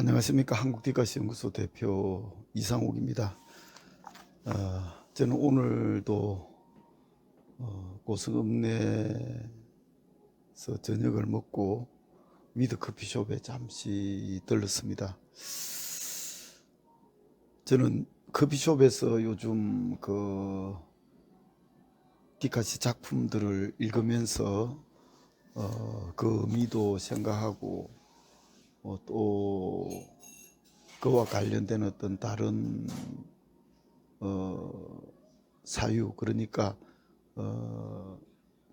안녕하십니까. 한국디카시연구소 대표 이상욱입니다. 저는 오늘도 고성읍내에서 저녁을 먹고 위드 커피숍에 잠시 들렀습니다. 저는 커피숍에서 요즘 디카시 작품들을 읽으면서 그 의미도 생각하고 또 그와 관련된 어떤 다른 사유, 그러니까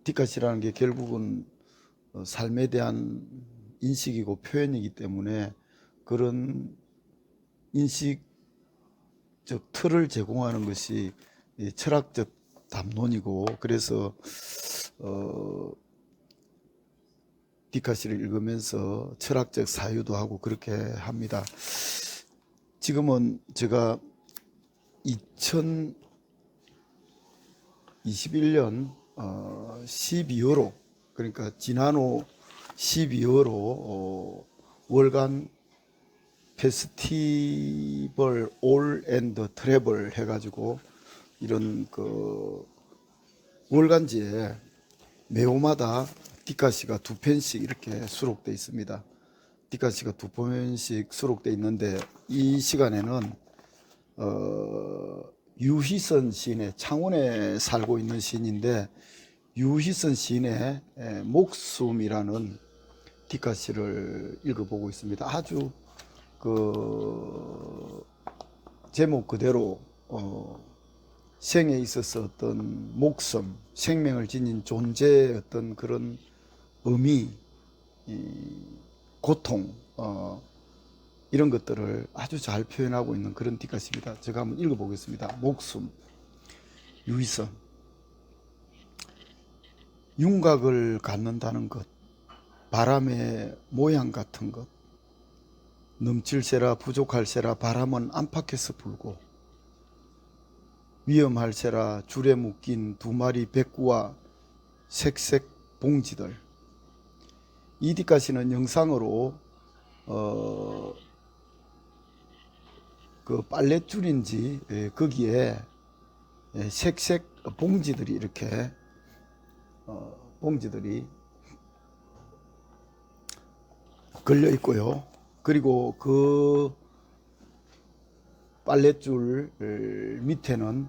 디카시라는 게 결국은 삶에 대한 인식이고 표현이기 때문에 그런 인식적 틀을 제공하는 것이 철학적 담론이고, 그래서 디카시를 읽으면서 철학적 사유도 하고 그렇게 합니다. 지금은 제가 2021년 12월호, 그러니까 지난해 12월호 월간 페스티벌 올 앤드 트래블 해가지고 이런 월간지에 매호마다 디카시가 2편씩 이렇게 수록되어 있습니다. 디카시가 2편씩 수록되어 있는데, 이 시간에는 유희선 시인의, 창원에 살고 있는 시인인데 유희선 시인의 목숨이라는 디카시를 읽어보고 있습니다. 아주 제목 그대로 생에 있어서 어떤 목숨, 생명을 지닌 존재의 어떤 그런 의미, 고통, 이런 것들을 아주 잘 표현하고 있는 그런 디카시입니다. 제가 한번 읽어보겠습니다. 목숨, 유희선. 윤곽을 갖는다는 것, 바람의 모양 같은 것, 넘칠세라 부족할세라 바람은 안팎에서 불고, 위험할세라 줄에 묶인 2마리 백구와 색색 봉지들. 이 디카시는 영상으로 빨랫줄인지 거기에 색색 봉지들이 이렇게 봉지들이 걸려 있고요. 그리고 그 빨랫줄 밑에는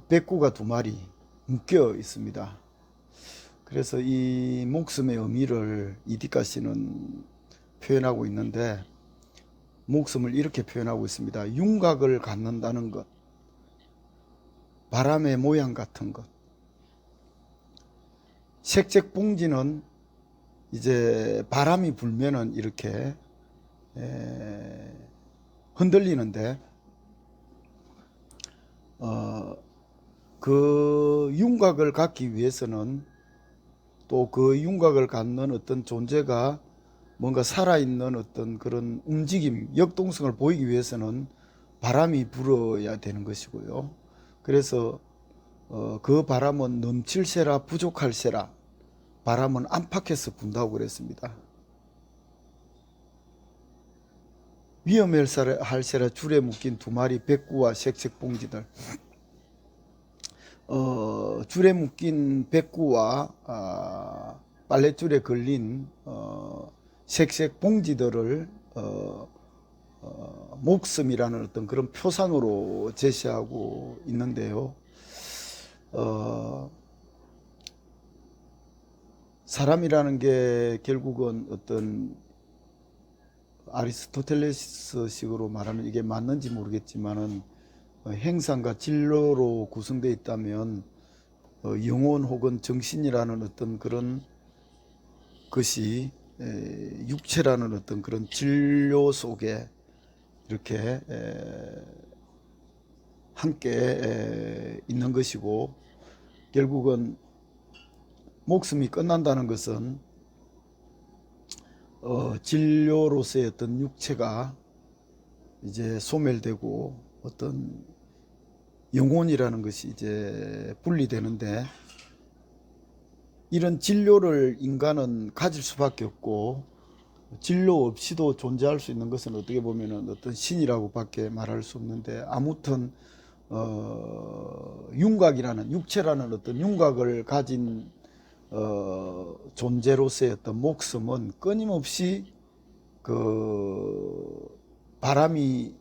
백구가 2마리 묶여 있습니다. 그래서 이 목숨의 의미를 이 디카시는 표현하고 있는데, 목숨을 이렇게 표현하고 있습니다. 윤곽을 갖는다는 것, 바람의 모양 같은 것. 색색 봉지는 이제 바람이 불면은 이렇게 흔들리는데, 그 윤곽을 갖기 위해서는, 또 그 윤곽을 갖는 어떤 존재가 뭔가 살아있는 어떤 그런 움직임, 역동성을 보이기 위해서는 바람이 불어야 되는 것이고요. 그래서 그 바람은 넘칠세라 부족할세라 바람은 안팎에서 분다고 그랬습니다. 위험할세라 줄에 묶인 2마리 백구와 색색 봉지들. 줄에 묶인 백구와 빨랫줄에 걸린 색색 봉지들을 목숨이라는 어떤 그런 표상으로 제시하고 있는데요. 사람이라는 게 결국은 어떤 아리스토텔레스 식으로 말하면 이게 맞는지 모르겠지만은 행상과 진로로 구성되어 있다면 영혼 혹은 정신이라는 어떤 그런 것이 육체라는 어떤 그런 진료 속에 이렇게 함께 있는 것이고, 결국은 목숨이 끝난다는 것은 진료로서의 어떤 육체가 이제 소멸되고 어떤 영혼이라는 것이 이제 분리되는데, 이런 진료를 인간은 가질 수밖에 없고 진로 없이도 존재할 수 있는 것은 어떻게 보면은 어떤 신이라고밖에 말할 수 없는데, 아무튼 윤곽이라는, 육체라는 어떤 윤곽을 가진 존재로서의 어떤 목숨은 끊임없이 그 바람이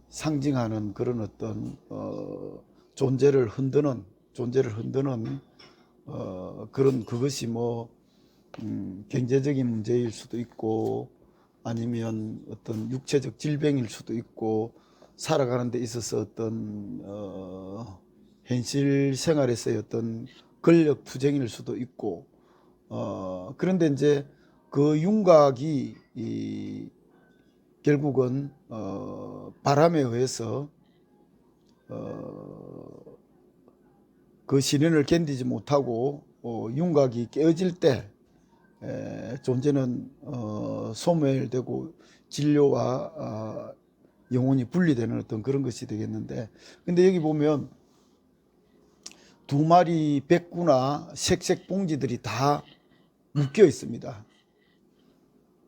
상징하는 그런 어떤 존재를 흔드는 그런, 그것이 뭐 경제적인 문제일 수도 있고, 아니면 어떤 육체적 질병일 수도 있고, 살아가는 데 있어서 어떤 현실 생활에서의 어떤 권력 투쟁일 수도 있고, 그런데 이제 그 윤곽이 결국은 바람에 의해서 그 시련을 견디지 못하고 윤곽이 깨어질 때 존재는 소멸되고 진료와 영혼이 분리되는 어떤 그런 것이 되겠는데, 근데 여기 보면 두 마리 백구나 색색 봉지들이 다 묶여 있습니다.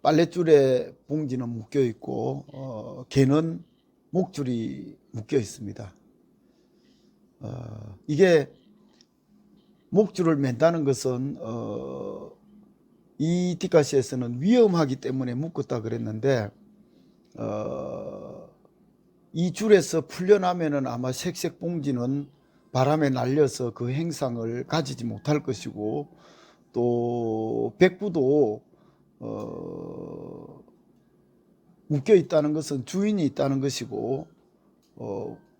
빨랫줄에 봉지는 묶여 있고 개는 목줄이 묶여 있습니다. 이게 목줄을 맨다는 것은 이 디카시에서는 위험하기 때문에 묶었다 그랬는데, 이 줄에서 풀려나면은 아마 색색 봉지는 바람에 날려서 그 행상을 가지지 못할 것이고, 또 백구도 묶여 있다는 것은 주인이 있다는 것이고,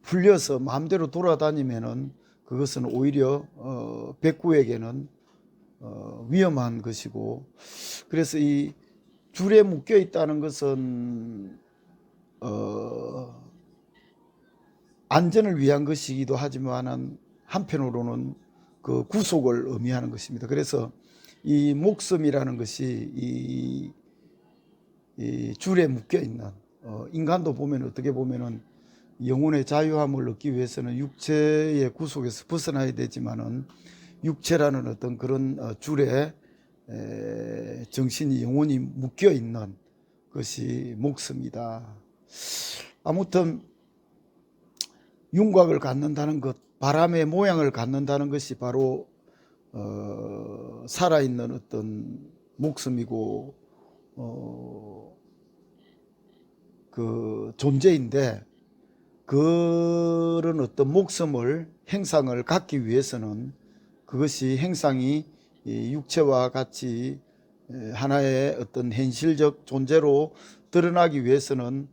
풀려서 마음대로 돌아다니면은 그것은 오히려 백구에게는 위험한 것이고, 그래서 이 줄에 묶여 있다는 것은 안전을 위한 것이기도 하지만 한편으로는 그 구속을 의미하는 것입니다. 그래서 이 목숨이라는 것이 이 줄에 묶여 있는, 인간도 보면 어떻게 보면은 영혼의 자유함을 얻기 위해서는 육체의 구속에서 벗어나야 되지만은, 육체라는 어떤 그런 줄에 정신이, 영혼이 묶여 있는 것이 목숨이다. 아무튼 윤곽을 갖는다는 것, 바람의 모양을 갖는다는 것이 바로 살아있는 어떤 목숨이고 그 존재인데, 그런 어떤 목숨을, 행상을 갖기 위해서는, 그것이 행상이 육체와 같이 하나의 어떤 현실적 존재로 드러나기 위해서는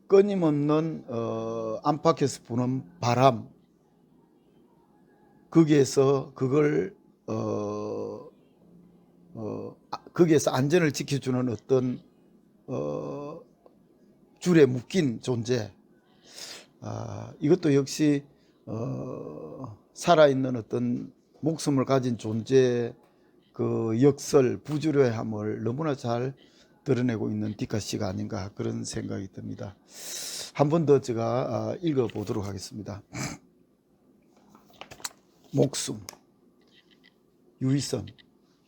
끊임없는 안팎에서 부는 바람, 거기에서 그걸 거기에서 안전을 지켜주는 어떤 줄에 묶인 존재, 이것도 역시 살아있는 어떤 목숨을 가진 존재의 그 역설, 부주려함을 너무나 잘 드러내고 있는 디카시가 아닌가, 그런 생각이 듭니다. 한 번 더 제가 읽어보도록 하겠습니다. 목숨, 유의선,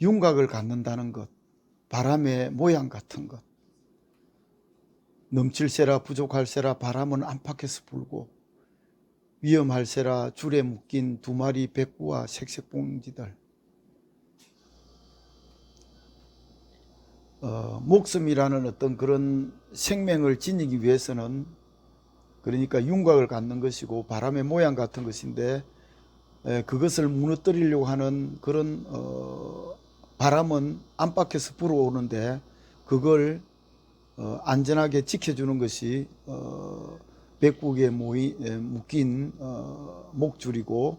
윤곽을 갖는다는 것, 바람의 모양 같은 것, 넘칠세라 부족할세라 바람은 안팎에서 불고, 위험할세라 줄에 묶인 두 마리 백구와 색색 봉지들. 목숨이라는 어떤 그런 생명을 지니기 위해서는, 그러니까 윤곽을 갖는 것이고 바람의 모양 같은 것인데, 그것을 무너뜨리려고 하는 그런 바람은 안팎에서 불어오는데, 그걸 안전하게 지켜주는 것이 백국에 묶인 목줄이고,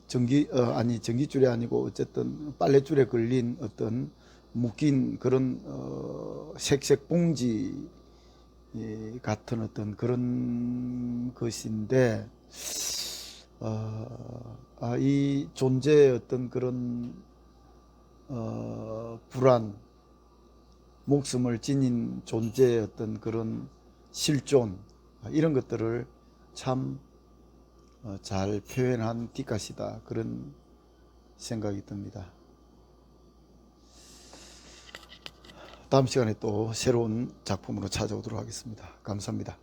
전기줄이 아니고 어쨌든 빨랫줄에 걸린 어떤 묶인 그런 색색 봉지 같은 어떤 그런 것인데, 이 존재의 어떤 그런 불안, 목숨을 지닌 존재의 어떤 그런 실존, 이런 것들을 참 잘 표현한 디카시다, 그런 생각이 듭니다. 다음 시간에 또 새로운 작품으로 찾아오도록 하겠습니다. 감사합니다.